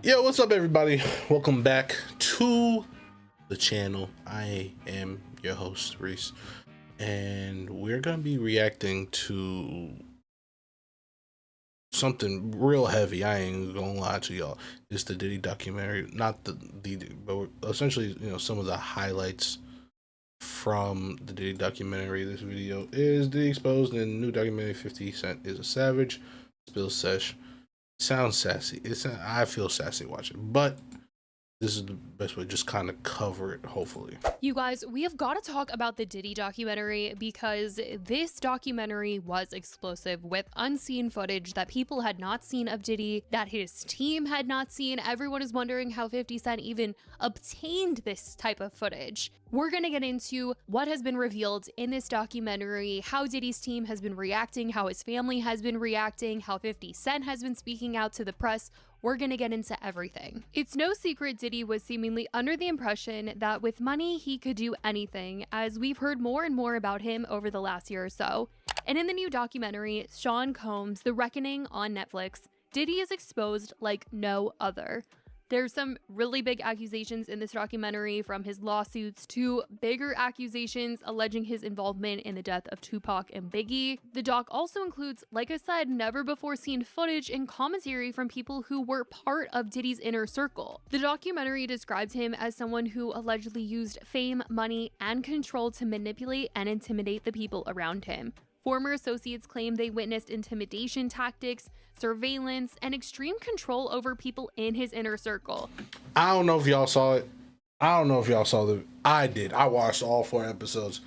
Yo, what's up, everybody? Welcome back to the channel. I am your host, Reese, and we're gonna be reacting to something real heavy. I ain't gonna lie to y'all. It's the Diddy documentary, not the Diddy, but essentially, some of the highlights from the Diddy documentary. This video is Diddy exposed in the new documentary 50 Cent is a Savage. Spill Sesh. Sounds sassy. I feel sassy watching, but this is the best way to just kind of cover it, hopefully. You guys, we have got to talk about the Diddy documentary because this documentary was explosive with unseen footage that people had not seen of Diddy, that his team had not seen. Everyone is wondering how 50 Cent even obtained this type of footage. We're going to get into what has been revealed in this documentary, how Diddy's team has been reacting, how his family has been reacting, how 50 Cent has been speaking out to the press. We're gonna get into everything. It's no secret Diddy was seemingly under the impression that with money he could do anything, as we've heard more and more about him over the last year or so. And in the new documentary, Sean Combs' The Reckoning on Netflix, Diddy is exposed like no other. There's some really big accusations in this documentary, from his lawsuits to bigger accusations alleging his involvement in the death of Tupac and Biggie. The doc also includes, like I said, never before seen footage and commentary from people who were part of Diddy's inner circle. The documentary describes him as someone who allegedly used fame, money, and control to manipulate and intimidate the people around him. Former associates claim they witnessed intimidation tactics, surveillance, and extreme control over people in his inner circle. I don't know if y'all saw it. I did. I watched all 4 episodes.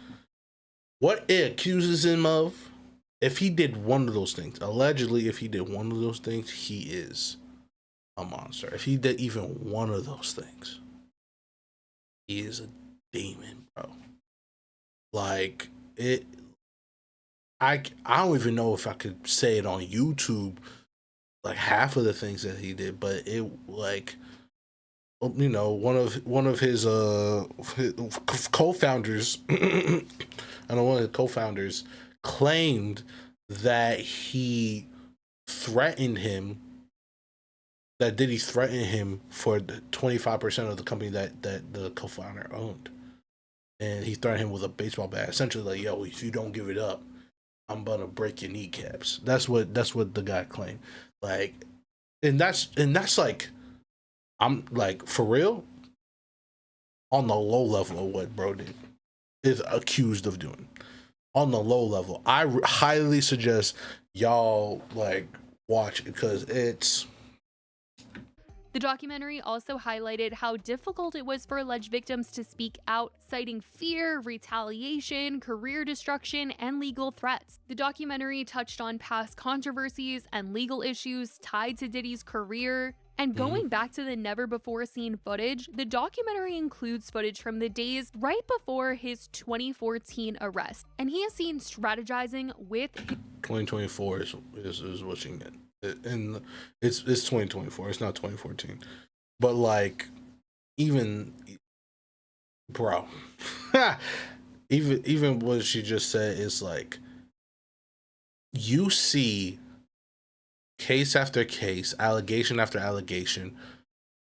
What it accuses him of, if he did one of those things, allegedly, if he did one of those things, he is a monster. If he did even one of those things, he is a demon, bro. Like, I don't even know if I could say it on YouTube, like half of the things that he did, but it, like, one of his co-founders, I know one of the co-founders claimed that he threatened him, that Diddy threatened him for the 25% of the company that the co-founder owned, and he threatened him with a baseball bat, essentially like, yo, if you don't give it up, I'm gonna break your kneecaps. That's what the guy claimed. Like, and that's like, I'm like, for real, on the low level of what bro did, is accused of doing. On the low level, I highly suggest y'all like watch it, because it's. The documentary also highlighted how difficult it was for alleged victims to speak out, citing fear, retaliation, career destruction, and legal threats. The documentary touched on past controversies and legal issues tied to Diddy's career. And going back to the never-before-seen footage, the documentary includes footage from the days right before his 2014 arrest. And he is seen strategizing with... 2024 is what you get. And it's 2024, it's not 2014, but like, even bro, even what she just said is like, you see case after case, allegation after allegation,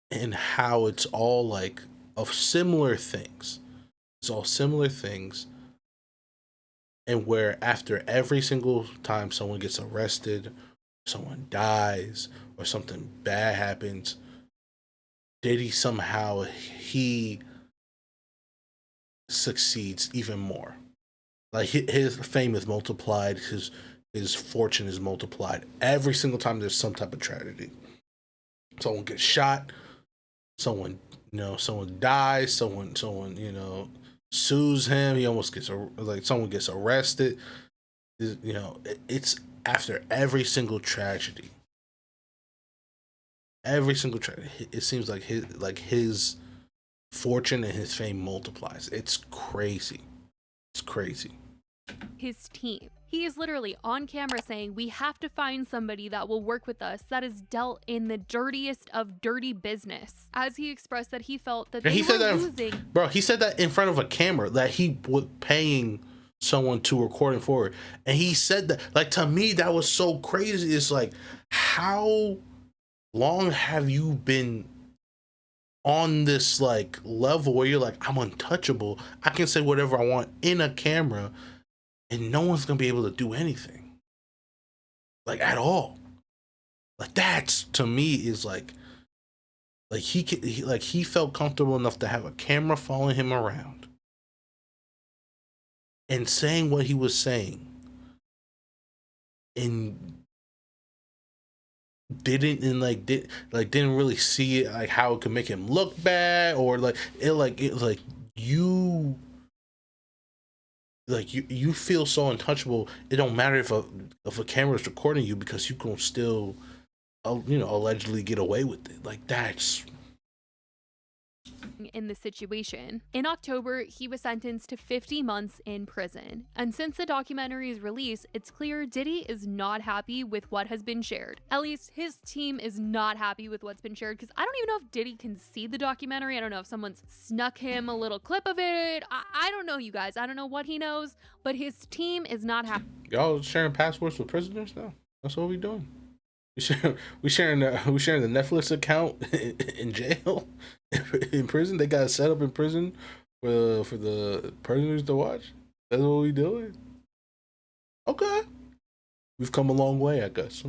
and how it's all like of similar things. It's all similar things, and where after every single time someone gets arrested, someone dies, or something bad happens, Diddy somehow he succeeds even more. Like, his fame is multiplied, his fortune is multiplied every single time there's some type of tragedy. Someone gets shot, someone dies, someone sues him, he almost gets, like, someone gets arrested. It's after every single tragedy, it seems like his fortune and his fame multiplies. It's crazy. His team. He is literally on camera saying, we have to find somebody that will work with us that is dealt in the dirtiest of dirty business. As he expressed that he felt that they were losing. Bro, he said that in front of a camera, that he was paying someone to record it forward, and he said that, like, to me that was so crazy. It's like, how long have you been on this like level where you're like, I'm untouchable, I can say whatever I want in a camera and no one's gonna be able to do anything, like, at all? Like, that's, to me, is like he felt comfortable enough to have a camera following him around and saying what he was saying, and didn't really see it, like, how it could make him look bad, or you you feel so untouchable. It don't matter if a camera is recording you, because you can still allegedly get away with it. Like, that's in the situation. In October, he was sentenced to 50 months in prison. And since the documentary's release, it's clear Diddy is not happy with what has been shared. At least his team is not happy with what's been shared, because I don't even know if Diddy can see the documentary. I don't know if someone's snuck him a little clip of it. I don't know, you guys. I don't know what he knows, but his team is not happy. Y'all sharing passports with prisoners now? That's what we doing. We sharing the Netflix account in jail, in prison. They got it set up in prison for the prisoners to watch. That's what we doing. Okay, we've come a long way, I guess.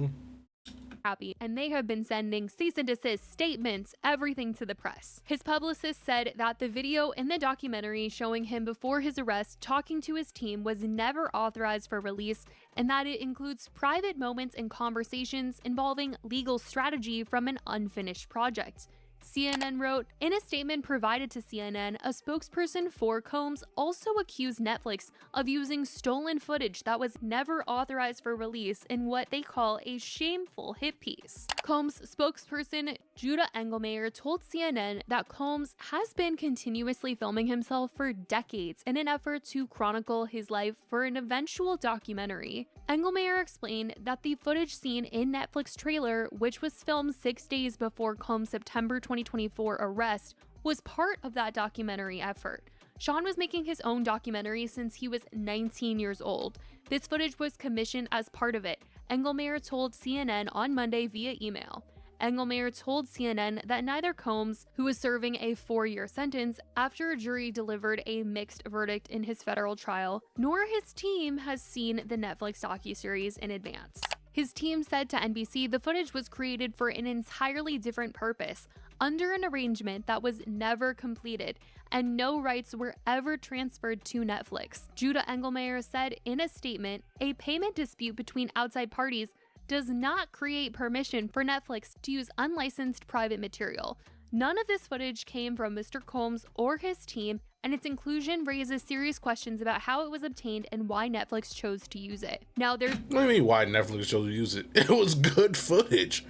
Happy, and they have been sending cease and desist statements, everything to the press. His publicist said that the video in the documentary showing him before his arrest talking to his team was never authorized for release, and that it includes private moments and conversations involving legal strategy from an unfinished project. CNN wrote, in a statement provided to CNN, a spokesperson for Combs also accused Netflix of using stolen footage that was never authorized for release in what they call a shameful hit piece. Combs spokesperson Judah Engelmayer told CNN that Combs has been continuously filming himself for decades in an effort to chronicle his life for an eventual documentary. Engelmayer explained that the footage seen in Netflix trailer, which was filmed 6 days before Combs' September 2024 arrest, was part of that documentary effort. Sean was making his own documentary since he was 19 years old. This footage was commissioned as part of it, Engelmayer told CNN on Monday via email. Engelmayer told CNN that neither Combs, who was serving a 4-year sentence after a jury delivered a mixed verdict in his federal trial, nor his team has seen the Netflix docuseries in advance. His team said to NBC the footage was created for an entirely different purpose, under an arrangement that was never completed, and no rights were ever transferred to Netflix. Judah Engelmayer said in a statement, a payment dispute between outside parties does not create permission for Netflix to use unlicensed private material. None of this footage came from Mr. Combs or his team, and its inclusion raises serious questions about how it was obtained and why Netflix chose to use it. Now, there's... What do you mean, why Netflix chose to use it? It was good footage.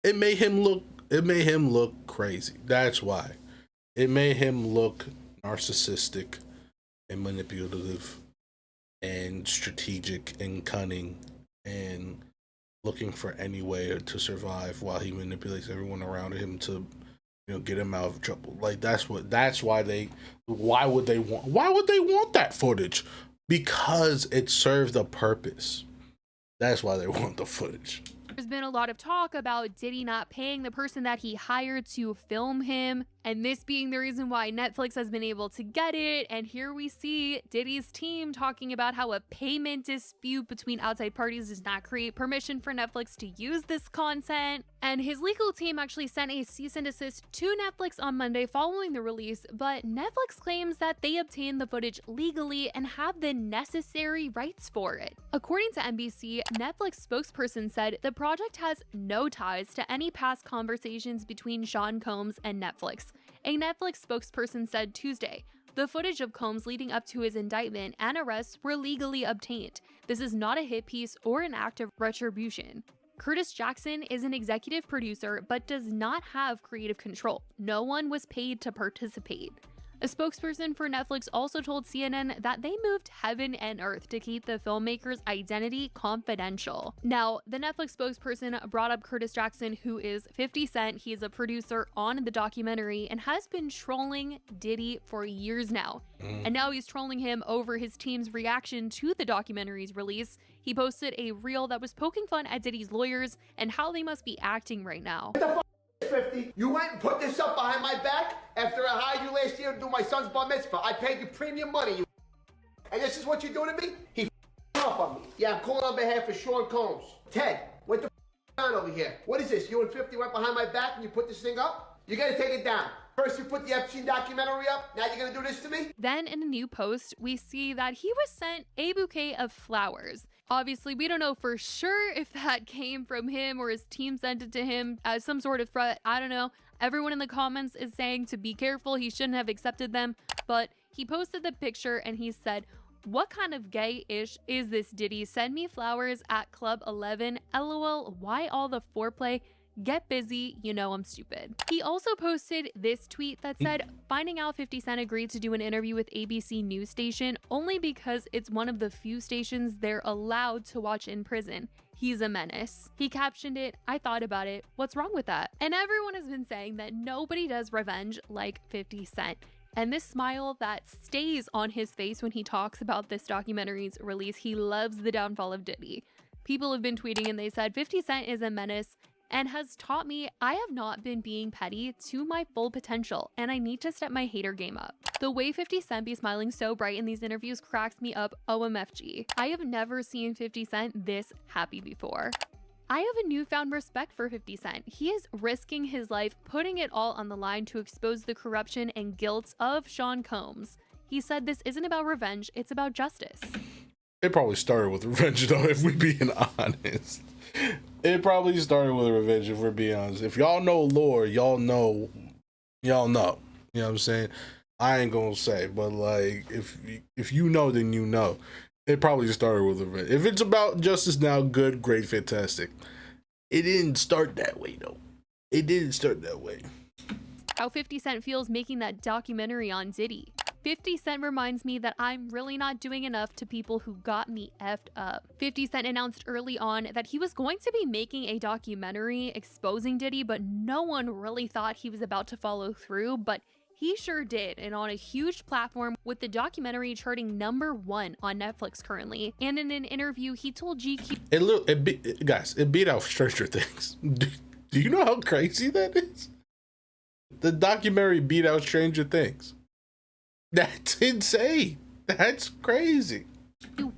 It made him look crazy. That's why. It made him look narcissistic and manipulative and strategic and cunning and looking for any way to survive while he manipulates everyone around him to, get him out of trouble. Like, why would they want that footage? Because it served a purpose. That's why they want the footage. There's been a lot of talk about Diddy not paying the person that he hired to film him, and this being the reason why Netflix has been able to get it. And here we see Diddy's team talking about how a payment dispute between outside parties does not create permission for Netflix to use this content. And his legal team actually sent a cease and desist to Netflix on Monday following the release, but Netflix claims that they obtained the footage legally and have the necessary rights for it. According to NBC, Netflix spokesperson said the project has no ties to any past conversations between Sean Combs and Netflix. A Netflix spokesperson said Tuesday, the footage of Combs leading up to his indictment and arrest were legally obtained. This is not a hit piece or an act of retribution. Curtis Jackson is an executive producer but does not have creative control. No one was paid to participate. A spokesperson for Netflix also told CNN that they moved heaven and earth to keep the filmmaker's identity confidential. Now, the Netflix spokesperson brought up Curtis Jackson, who is 50 Cent. He's a producer on the documentary and has been trolling Diddy for years now. And now he's trolling him over his team's reaction to the documentary's release. He posted a reel that was poking fun at Diddy's lawyers and how they must be acting right now. 50. You went and put this up behind my back after I hired you last year to do my son's bar mitzvah. I paid you premium money, you and this is what you're doing to me? He up on me. Yeah, I'm calling on behalf of Sean Combs. Ted, what the on over here? What is this? You and 50 went behind my back and you put this thing up? You gotta take it down. First you put the Epstein documentary up, now you're gonna do this to me? Then in a new post, we see that he was sent a bouquet of flowers. Obviously, we don't know for sure if that came from him or his team sent it to him as some sort of threat. I don't know. Everyone in the comments is saying to be careful. He shouldn't have accepted them. But he posted the picture and he said, "What kind of gay-ish is this, Diddy? Send me flowers at Club 11. LOL, why all the foreplay? Get busy, you know I'm stupid." He also posted this tweet that said, finding out 50 Cent agreed to do an interview with ABC News Station only because it's one of the few stations they're allowed to watch in prison. He's a menace. He captioned it, "I thought about it. What's wrong with that?" And everyone has been saying that nobody does revenge like 50 Cent. And this smile that stays on his face when he talks about this documentary's release, he loves the downfall of Diddy. People have been tweeting and they said 50 Cent is a menace and has taught me I have not been being petty to my full potential, and I need to step my hater game up. The way 50 Cent be smiling so bright in these interviews cracks me up OMFG. I have never seen 50 Cent this happy before. I have a newfound respect for 50 Cent. He is risking his life, putting it all on the line to expose the corruption and guilt of Sean Combs. He said this isn't about revenge, it's about justice. It probably started with revenge, though, if we're being honest. It probably started with revenge, if we're being honest. If y'all know lore, y'all know. You know what I'm saying? I ain't gonna say, but like, if you know, then you know. It probably just started with revenge. If it's about justice now, good, great, fantastic. It didn't start that way, though. It didn't start that way. How 50 Cent feels making that documentary on Diddy. 50 Cent reminds me that I'm really not doing enough to people who got me effed up. 50 Cent announced early on that he was going to be making a documentary exposing Diddy, but no one really thought he was about to follow through, but he sure did, and on a huge platform, with the documentary charting #1 on Netflix currently. And in an interview, he told GQ, guys, it beat out Stranger Things. Do you know how crazy that is? The documentary beat out Stranger Things. That's insane. That's crazy.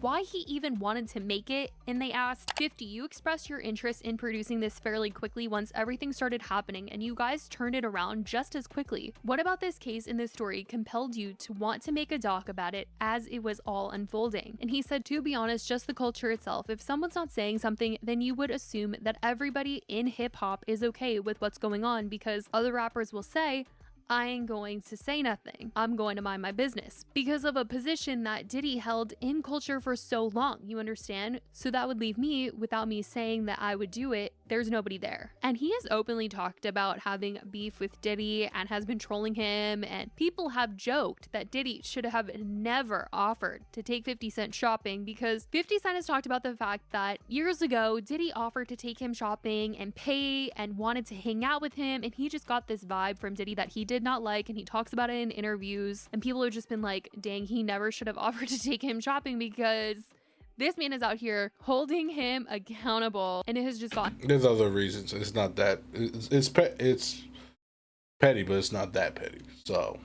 Why he even wanted to make it, and they asked, 50, you expressed your interest in producing this fairly quickly once everything started happening, and you guys turned it around just as quickly. What about this case in this story compelled you to want to make a doc about it as it was all unfolding? And he said, to be honest, just the culture itself. If someone's not saying something, then you would assume that everybody in hip-hop is okay with what's going on, because other rappers will say, I ain't going to say nothing. I'm going to mind my business. Because of a position that Diddy held in culture for so long, you understand? So that would leave me, without me saying that I would do it, there's nobody there. And he has openly talked about having beef with Diddy and has been trolling him, and people have joked that Diddy should have never offered to take 50 Cent shopping, because 50 Cent has talked about the fact that years ago, Diddy offered to take him shopping and pay and wanted to hang out with him, and he just got this vibe from Diddy that he did not like, and he talks about it in interviews, and people have just been like, dang, he never should have offered to take him shopping, because this man is out here holding him accountable, and it has just gone. There's other reasons. It's not that. It's petty, but it's not that petty. So,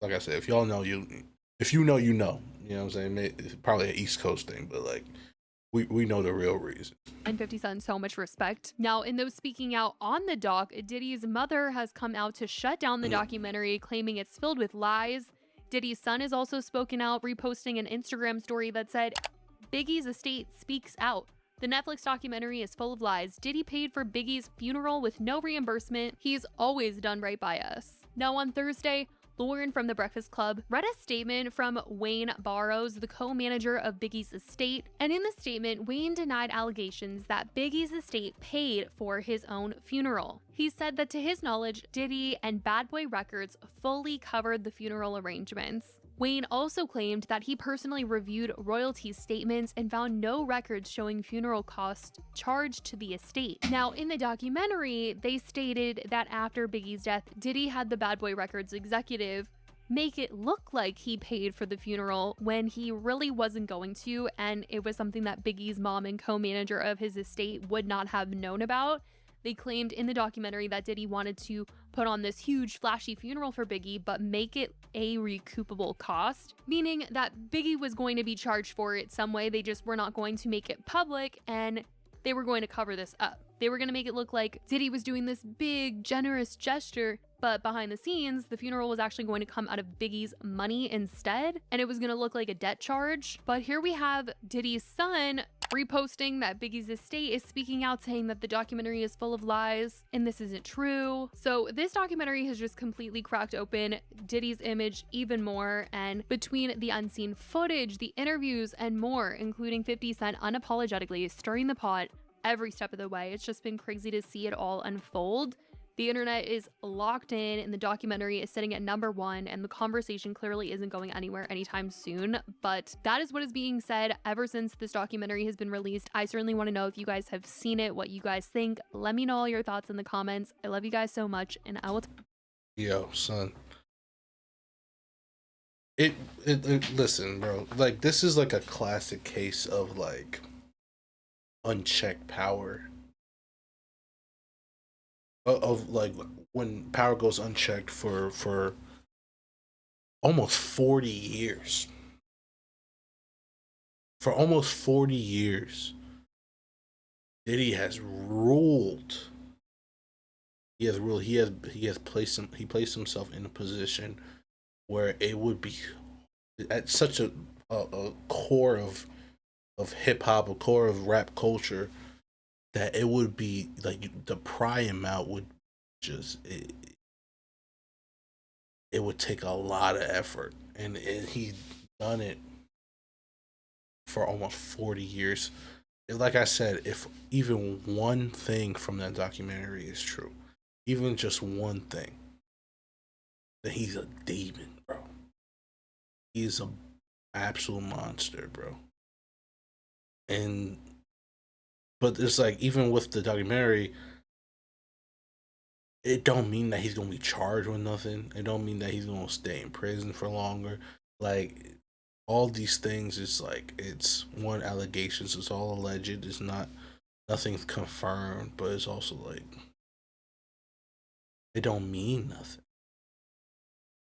like I said, if y'all know, if you know, you know. You know what I'm saying? It's probably an East Coast thing, but like, we know the real reason. And 50 Cent so much respect. Now, in those speaking out on the doc, Diddy's mother has come out to shut down the documentary, claiming it's filled with lies. Diddy's son has also spoken out, reposting an Instagram story that said, Biggie's estate speaks out. The Netflix documentary is full of lies. Diddy paid for Biggie's funeral with no reimbursement. He's always done right by us. Now on Thursday, Lauren from The Breakfast Club read a statement from Wayne Barrows, the co-manager of Biggie's estate, and in the statement, Wayne denied allegations that Biggie's estate paid for his own funeral. He said that to his knowledge, Diddy and Bad Boy Records fully covered the funeral arrangements. Wayne also claimed that he personally reviewed royalty statements and found no records showing funeral costs charged to the estate. Now, in the documentary, they stated that after Biggie's death, Diddy had the Bad Boy Records executive make it look like he paid for the funeral when he really wasn't going to, and it was something that Biggie's mom and co-manager of his estate would not have known about. They claimed in the documentary that Diddy wanted to put on this huge flashy funeral for Biggie, but make it a recoupable cost, meaning that Biggie was going to be charged for it some way. They just were not going to make it public, and they were going to cover this up. They were going to make it look like Diddy was doing this big, generous gesture, but behind the scenes, the funeral was actually going to come out of Biggie's money instead, and it was going to look like a debt charge. But here we have Diddy's son reposting that Biggie's estate is speaking out, saying that the documentary is full of lies and this isn't true. So this documentary has just completely cracked open Diddy's image even more, and between the unseen footage, the interviews, and more, including 50 Cent unapologetically stirring the pot every step of the way, it's just been crazy to see it all unfold. The internet is locked in, and the documentary is sitting at #1, and the conversation clearly isn't going anywhere anytime soon. But that is what is being said ever since this documentary has been released. I certainly want to know if you guys have seen it, what you guys think. Let me know all your thoughts in the comments. I love you guys so much, and I will. Yo, son. Listen, bro. Like, this is like a classic case of like unchecked power. Of like when power goes unchecked for almost 40 years. For almost 40 years, Diddy has ruled. He has ruled. He placed himself in a position where it would be at such a core of hip hop, a core of rap culture, that it would be like the pry him out would just it would take a lot of effort, and he's done it for almost 40 years. Like I said, if even one thing from that documentary is true, even just one thing, then he's a demon, bro. He's an absolute monster, bro. But it's like, even with the documentary, it don't mean that he's gonna be charged with nothing. It don't mean that he's gonna stay in prison for longer. Like, all these things is like, it's one, allegations. It's all alleged. It's not, nothing's confirmed. But it's also like, it don't mean nothing.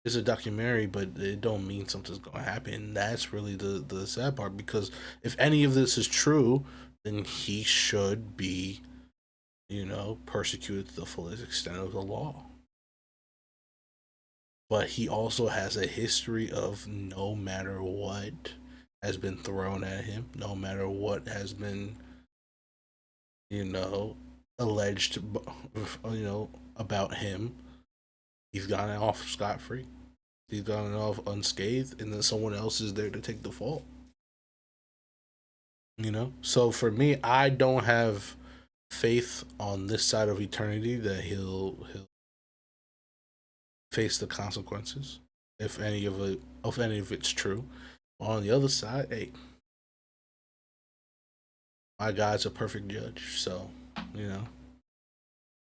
It's a documentary, but it don't mean something's gonna happen. That's really the sad part, because if any of this is true, then he should be, persecuted to the fullest extent of the law. But he also has a history of, no matter what has been thrown at him, no matter what has been, alleged, about him, he's gotten off scot-free. He's gotten off unscathed, and then someone else is there to take the fall. So for me, I don't have faith on this side of eternity that he'll face the consequences if any of it's true. On the other side, hey, my God's a perfect judge, so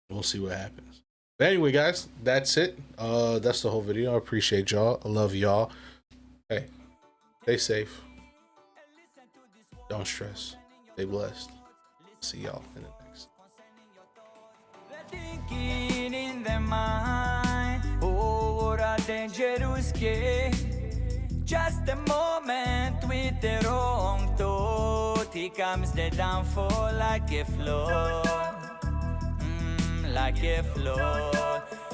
we'll see what happens. But anyway, guys, that's it. That's the whole video. I appreciate y'all. I love y'all. Hey, stay safe. Don't stress. Stay blessed. See y'all in the next. Thinking in their mind, oh, what a dangerous game. Just a moment with the wrong thought, here comes the downfall like a flood, like a flood.